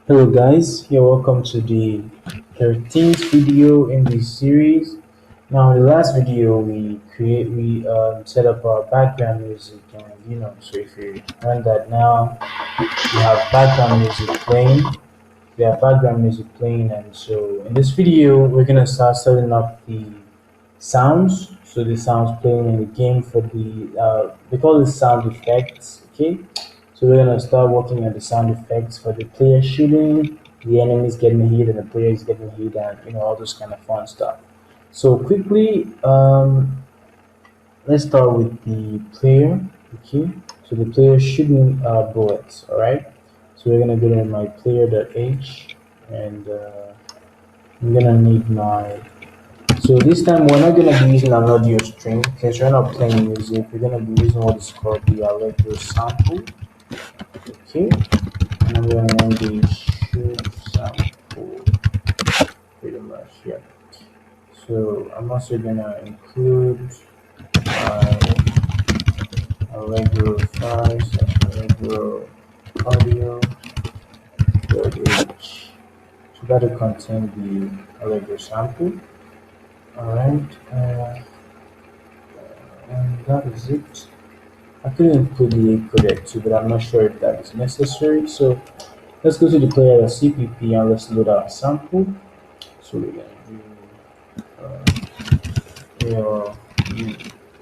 Hello guys, you're welcome to the 13th video in this series. Now in the last video we set up our background music, and so if you run that now, we have background music playing. We have background music playing, and so in this video we're gonna start setting up the sounds. So the sounds playing in the game for they call it sound effects. Okay, so we're gonna start working on the sound effects for the player shooting, the enemies getting hit, and the players getting hit, and all those kind of fun stuff. So quickly, let's start with the player. Okay, so the player shooting bullets. All right. So we're gonna go to my player.h, and I'm gonna need my. So this time we're not gonna be using an audio stream because we're not playing music. We're gonna be using what is called the Allegro sample. Okay, and I'm gonna name the shoot sample pretty much here. So I'm also gonna include my Allegro files, Allegro audio .h. So that'll contain the Allegro sample. Alright, and that is it. I could include the codec too, but I'm not sure if that is necessary. So let's go to the player.cpp and let's load our sample. So we're gonna do your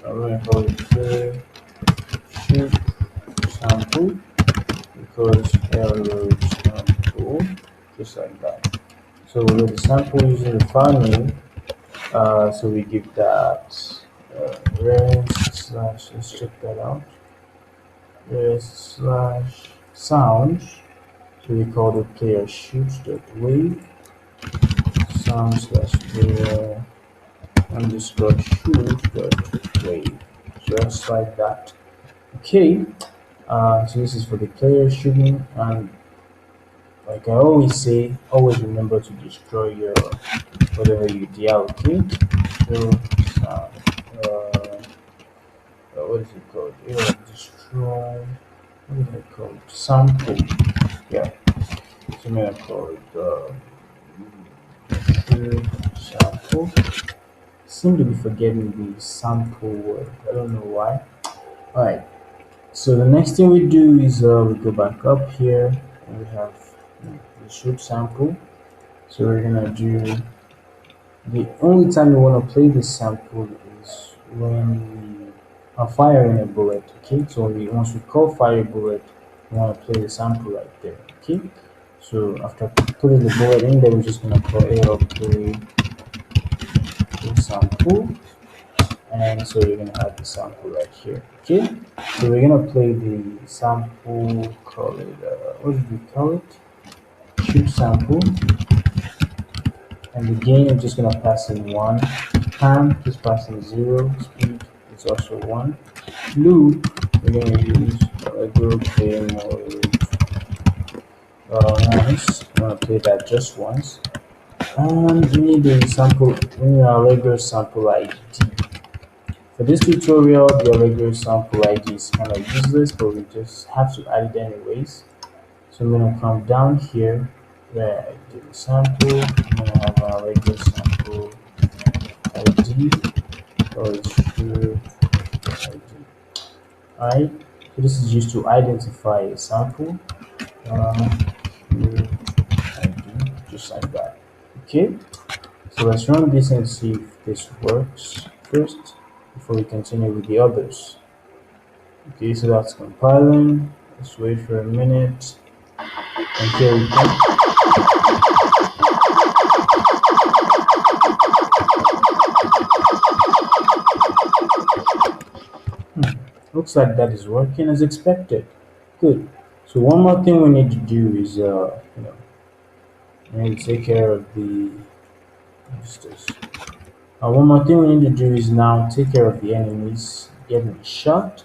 I'm gonna call it player shoot sample because load sample just like that. So we load the sample using the file name. So we give that res slash, let's check that out, res slash sounds. So we call the player shoots.wave sound slash player underscore shoot.wave. Just like that. Okay. So this is for the player shooting, and like I always say, always remember to destroy your whatever you deal. Okay. So what is it called? Destroy. What is it called? Sample. Yeah. So I'm gonna call it sample. Seem to be forgetting the sample word. I don't know why. Alright. So the next thing we do is we go back up here and we have the shoot sample. So we're gonna do the only time we want to play this sample is when we are firing a bullet. Okay, so once we call fire bullet, we want to play the sample right there. Okay, so after putting the bullet in there, we're just gonna call AL play the sample, and so you're gonna have the sample right here. Okay, so we're gonna play the sample. Call it what did we call it? Shoot sample. And the gain is just gonna pass in 1. Time is passing 0. Speed is also 1. Loop, we're gonna use Allegro play mode. Nice. I'm gonna play that just once. And we need the sample, we need an Allegro sample ID. For this tutorial, the Allegro sample ID is kind of useless, but we just have to add it anyways. So I'm gonna come down here where I do the sample. I'm gonna have an Allegro sample ID or shoot ID. Alright, so this is used to identify a sample. Shoot ID, just like that. Okay, so let's run this and see if this works first before we continue with the others. Okay, so that's compiling. Let's wait for a minute. And here we go. Looks like that is working as expected. Good. So one more thing we need to do is, we need to take care of the. What's this? One more thing we need to do is now take care of the enemies getting shot.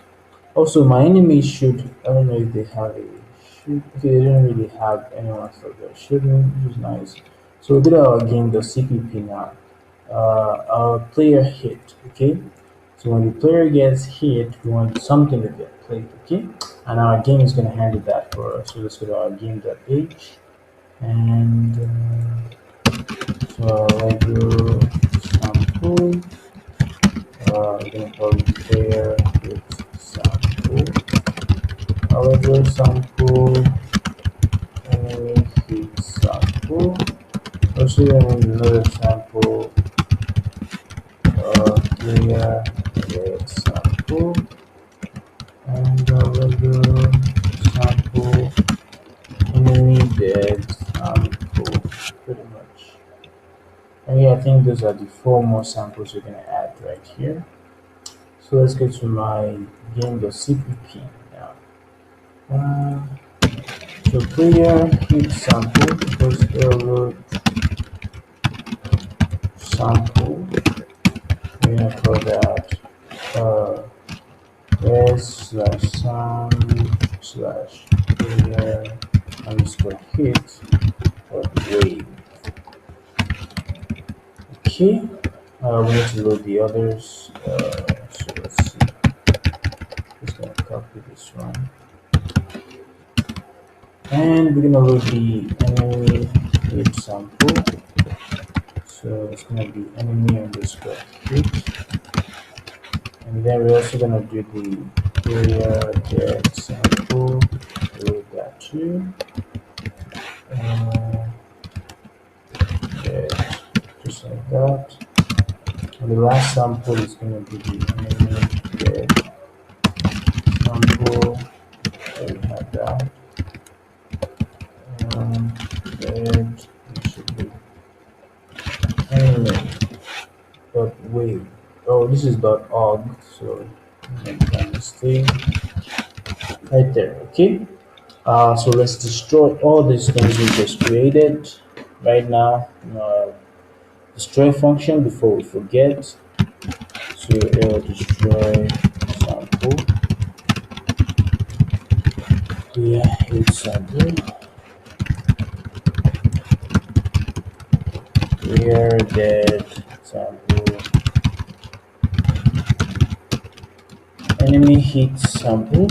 Also, my enemies should. I don't know if they have a shoot. Okay, they don't really have anyone for their shooting, which is nice. So we'll go to our game.cpp now. Our player hit. Okay. So when the player gets hit, we want something to get played, okay? And our game is going to handle that for us. So let's go to our game.h. and so Allegro sample. We're gonna call it player with sample. Allegro sample enemy hit sample. Also, another sample player with sample and Allegro sample enemy dead sample. Pretty much. And yeah, I think those are the four more samples we're gonna add right here. So let's go to my game.cpp now. So player hit sample because load sample. We're gonna call that s slash sound slash player underscore hit or wave. Okay, we need to load the others. So let's see. Just gonna copy this one, and we're gonna load the enemy hit sample. So it's gonna be enemy underscore hit, and then we're also gonna do the player get sample. Load that too. Get just like that. And the last sample is gonna be the enemy get sample. There we have that. Then it should be enemy dot wave. Oh, this is dot org, so make that mistake right there. Okay. So let's destroy all these things we just created right now. Destroy function before we forget. So destroy sample. Yeah, it's sample. Clear dead sample. Enemy hit sample.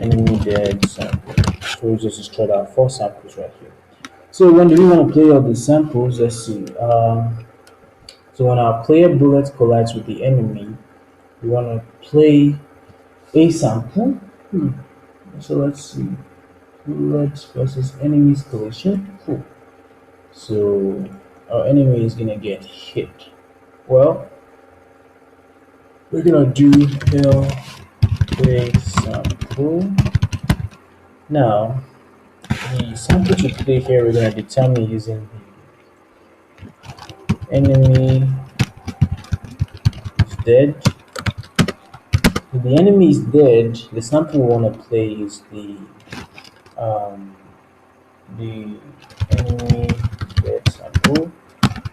Enemy dead sample. So we just destroyed our four samples right here. So when do we want to play all these samples? Let's see. So when our player bullet collides with the enemy, we want to play a sample. So let's see. Bullet versus enemy's collision. Cool. So our enemy is gonna get hit. Well, we're gonna do play sample. Now, the sample to play here, we're gonna determine using the enemy is dead. If the enemy is dead, the sample we want to play is the enemy dead sample.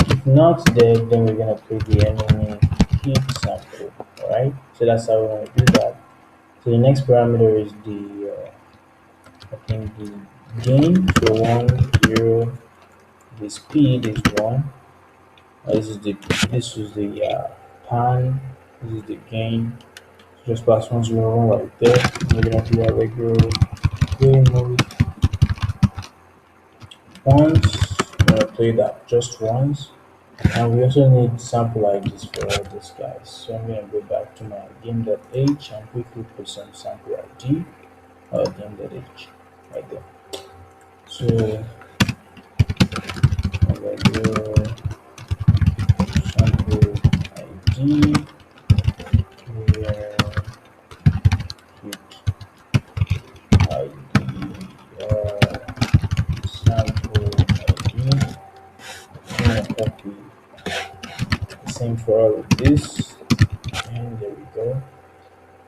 If not dead, then we're gonna play the enemy hit sample. Alright, so that's how we want to do that. So the next parameter is the I think the gain. So 1, 0. The speed is 1. This is the pan. This is the gain. Just pass 1, 0, 1 right there. We're gonna do Allegro play mode once. We're gonna play that just once. And we also need sample IDs for all these guys. So I'm gonna go back to my game.h and quickly put some sample ID game.h right there. So Allegro sample ID where hit ID sample ID. I'm gonna copy the same for all of this, and there we go.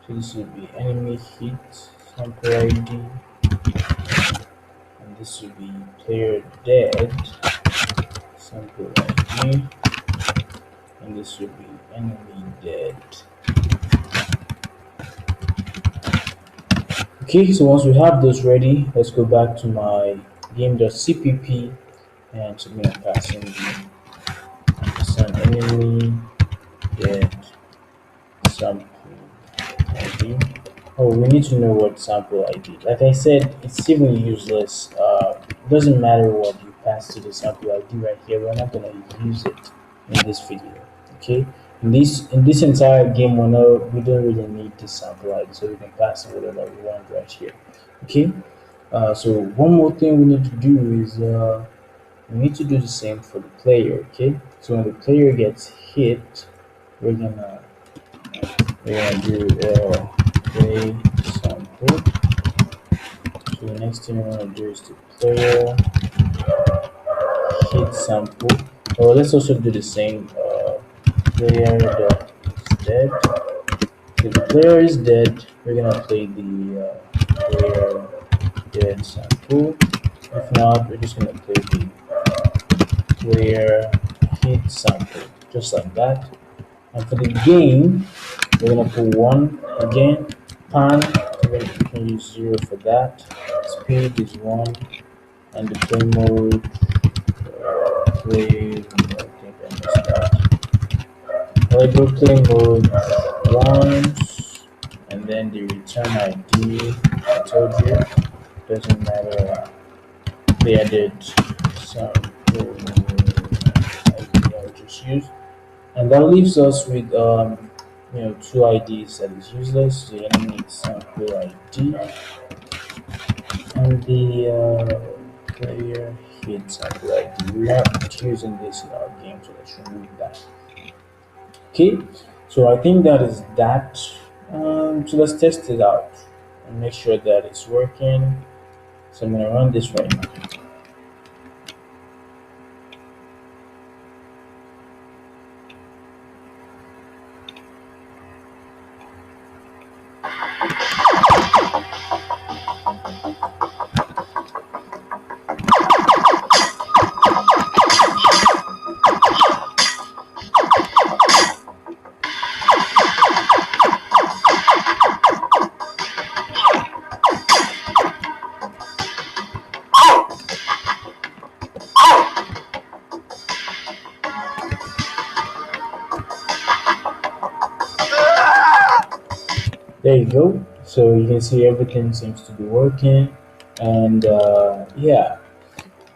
So this will be enemy hit sample ID, and this will be player dead sample ID, and this will be enemy dead. Okay, so once we have those ready, let's go back to my game.cpp and so I'm gonna pass in the enemy dead sample. ID. Oh, we need to know what sample ID. Like I said, it's even useless. It doesn't matter what you pass to the sample ID right here. We're not gonna use it in this video. Okay. In this entire game, we don't really need this sample ID, so we can pass whatever we want right here. Okay. So one more thing we need to do is we need to do the same for the player. Okay. So when the player gets hit, we're gonna do play sample. So the next thing we want to do is the player hit sample. Oh, let's also do the same. Player dot is dead. If the player is dead, we're gonna play the player dead sample. If not, we're just gonna play the player hit sample, just like that. And for the game, we're gonna put one again. Pan, we can use 0 for that. Speed is 1, and the play mode, play. I think I missed that. Allegro play mode once, and then the return ID. I told you doesn't matter. They added some ID I just used. And that leaves us with two IDs that is useless. The enemy sample ID and the player hit sample ID. We are not using this in our game, so let's remove that. Okay, so I think that is that. So let's test it out and make sure that it's working. So I'm gonna run this right now. There you go. So you can see everything seems to be working, and yeah,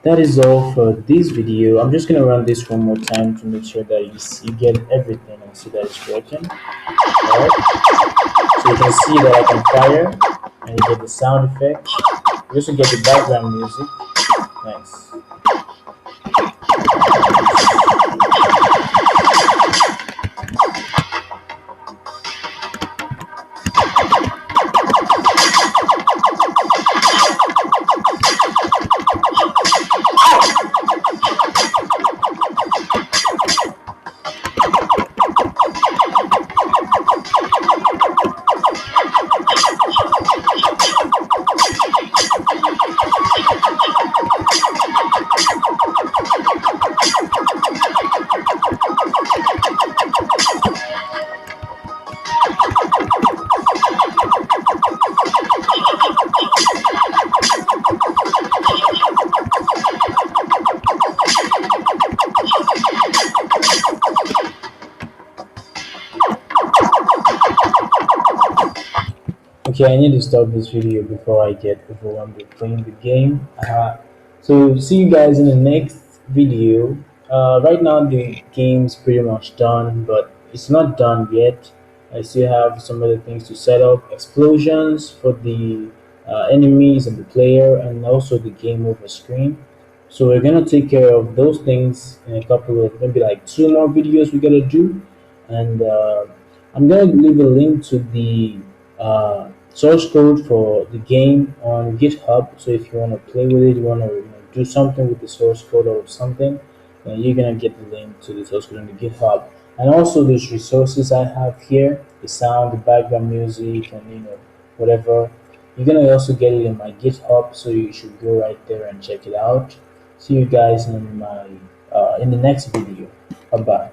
that is all for this video. I'm just gonna run this one more time to make sure that you get everything and see that it's working. Alright, so you can see that I can fire, and you get the sound effect. You also get the background music. Nice. Okay, I need to stop this video before I get overwhelmed with playing the game. So see you guys in the next video. Right now the game's pretty much done, but it's not done yet. I still have some other things to set up. Explosions for the enemies and the player, and also the game over screen. So we're gonna take care of those things in a couple of maybe like 2 more videos we gotta do, and I'm gonna leave a link to the source code for the game on GitHub. So if you want to play with it, you want to do something with the source code or something, then you're gonna get the link to the source code on the GitHub. And also those resources I have here, the sound, the background music, and whatever. You're gonna also get it in my GitHub, so you should go right there and check it out. See you guys in the next video. Bye bye.